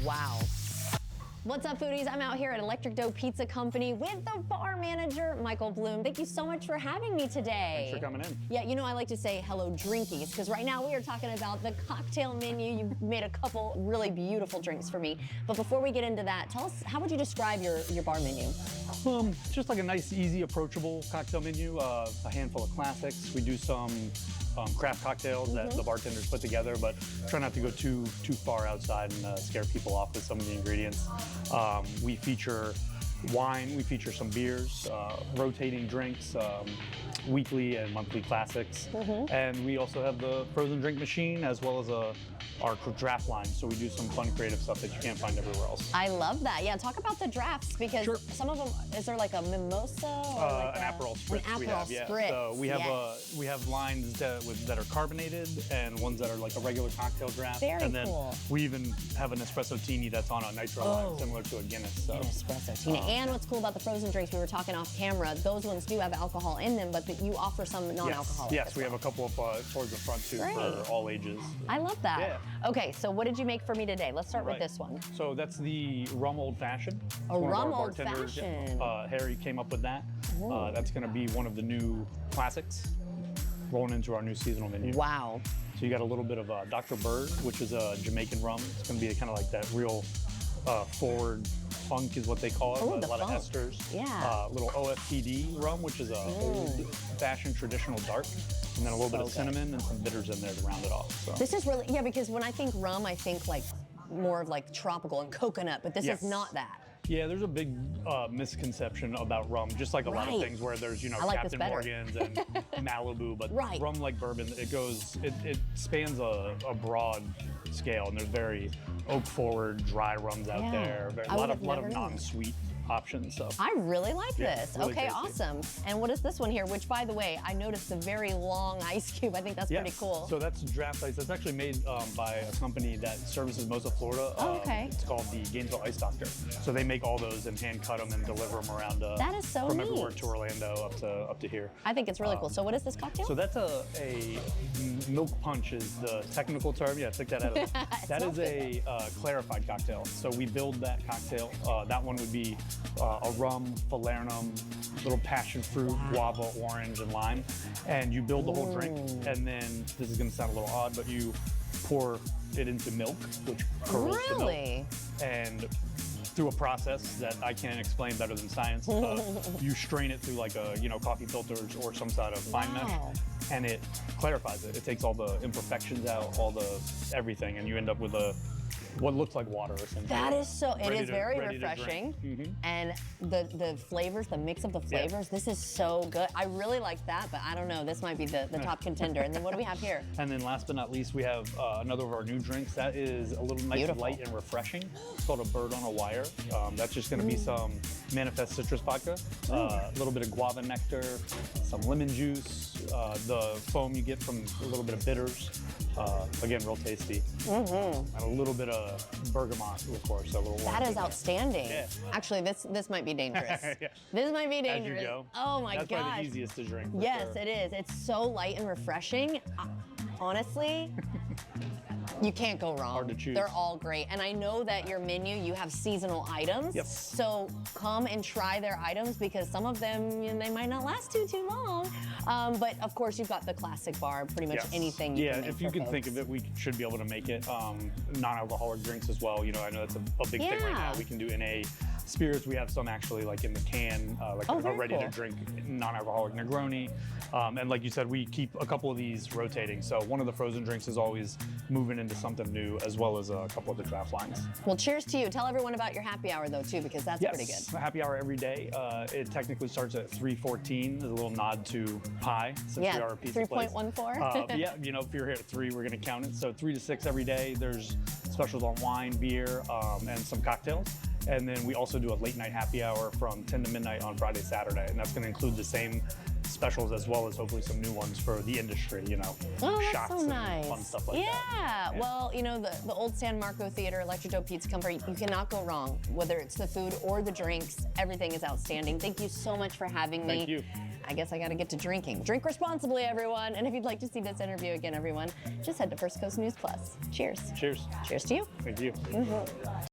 Wow. What's up, foodies? I'm out here at Electric Dough Pizza Company with the bar manager, Michael Bloom. Thank you so much for having me today. Thanks for coming in. Yeah, you know, I like to say hello drinkies, because right now we are talking about the cocktail menu. You've made a couple really beautiful drinks for me. But before we get into that, tell us, how would you describe your bar menu? Just like a nice, easy, approachable cocktail menu. A handful of classics. We do some craft cocktails that the bartenders put together, but try not to go too far outside and scare people off with some of the ingredients. We feature wine, we feature some beers, rotating drinks, weekly and monthly classics. And we also have the frozen drink machine as well as our draft line. So we do some fun creative stuff that you can't find everywhere else. I love that. Yeah, talk about the drafts, because some of them, is there like a mimosa? Or like an Aperol spritz. An Aperol spritz. So we have lines that are carbonated and ones that are like a regular cocktail draft. Very and then cool. we even have an espresso teeny that's on a nitro line, similar to a Guinness. So. An espresso teeny. And what's cool about the frozen drinks, we were talking off camera, those ones do have alcohol in them, but you offer some non-alcoholic. Yes, we have a couple of towards the front too for all ages. I love that. Yeah. Okay, so what did you make for me today? Let's start with this one. So that's the rum old fashioned. A rum old fashioned. Harry came up with that. That's going to be one of the new classics rolling into our new seasonal menu. Wow. So you got a little bit of Dr. Bird, which is a Jamaican rum. It's going to be kind of like that real forward funk is what they call it. A lot of esters. Yeah. Little OFPD rum, which is a old fashioned traditional dark. And then a little bit of cinnamon and some bitters in there to round it off. So. This is really, because when I think rum, I think like more of like tropical and coconut, but this is not that. Yeah, there's a big misconception about rum, just like a lot of things where there's, Captain Morgan's and Malibu, but rum like bourbon, it spans a broad scale, and there's very oak forward, dry rums out there, a lot of non-sweet options. So I really like this. Really okay, tasty. awesome. And what is this one here? Which, by the way, I noticed a very long ice cube. I think that's pretty cool. So that's draft ice. That's actually made by a company that services most of Florida. It's called the Gainesville Ice Doctor. So they make all those and hand cut them and deliver them around. That is so from neat. everywhere to Orlando up to here. I think it's really cool. So what is this cocktail? So that's a milk punch is the technical term. Yeah, took that out of it. That is a clarified cocktail. So we build that cocktail. That one would be a rum, falernum, little passion fruit, guava, orange, and lime. And you build the whole drink, and then, this is gonna sound a little odd, but you pour it into milk, which curdles the milk. And through a process that I can't explain better than science, you strain it through like a coffee filter or some sort of fine mesh, and it clarifies it. It takes all the imperfections out, all the everything, and you end up with what looks like water essentially. That is so, it is very refreshing. And the flavors, the mix of the flavors, this is so good. I really like that, but I don't know, this might be the top contender. And then what do we have here? And then last but not least, we have another of our new drinks. That is a little nice, light and refreshing. It's called a Bird on a Wire. That's just gonna be some Manifest citrus vodka, a little bit of guava nectar, some lemon juice, the foam you get from a little bit of bitters. Again, real tasty. And a little bit of bergamot, of course. That is outstanding. Yeah. Actually, this might be dangerous. This might be dangerous. As you go. Oh my gosh. That's probably the easiest to drink. Yes, it is. It's so light and refreshing. Honestly, you can't go wrong. Hard to choose. They're all great. And I know that your menu, you have seasonal items. Yep. So come and try their items, because some of them, they might not last too long. But of course, you've got the classic bar, pretty much anything you can make if you can think of it, we should be able to make it. Non-alcoholic drinks as well. I know that's a big thing right now. We can do NA spirits. We have some actually like in the can, like a ready-to-drink non-alcoholic Negroni. And like you said, we keep a couple of these rotating. So one of the frozen drinks is always moving into something new, as well as a couple of the draft lines. Well, cheers to you. Tell everyone about your happy hour though too, because that's pretty good. Happy hour every day. It technically starts at 3:14. There's a little nod to pi, since we are a pizza place. 3.14. If you're here at 3, we're gonna count it. So 3 to 6 every day. There's specials on wine, beer, and some cocktails. And then we also do a late night happy hour from 10 to midnight on Friday, Saturday. And that's gonna include the same specials as well as hopefully some new ones for the industry, shots and fun stuff like that. Well, the old San Marco Theater, Electric Dough Pizza Company, you cannot go wrong. Whether it's the food or the drinks, everything is outstanding. Thank you so much for having me. Thank you. I guess I gotta get to drinking. Drink responsibly, everyone. And if you'd like to see this interview again, everyone, just head to First Coast News Plus. Cheers. Cheers. Cheers to you. Thank you.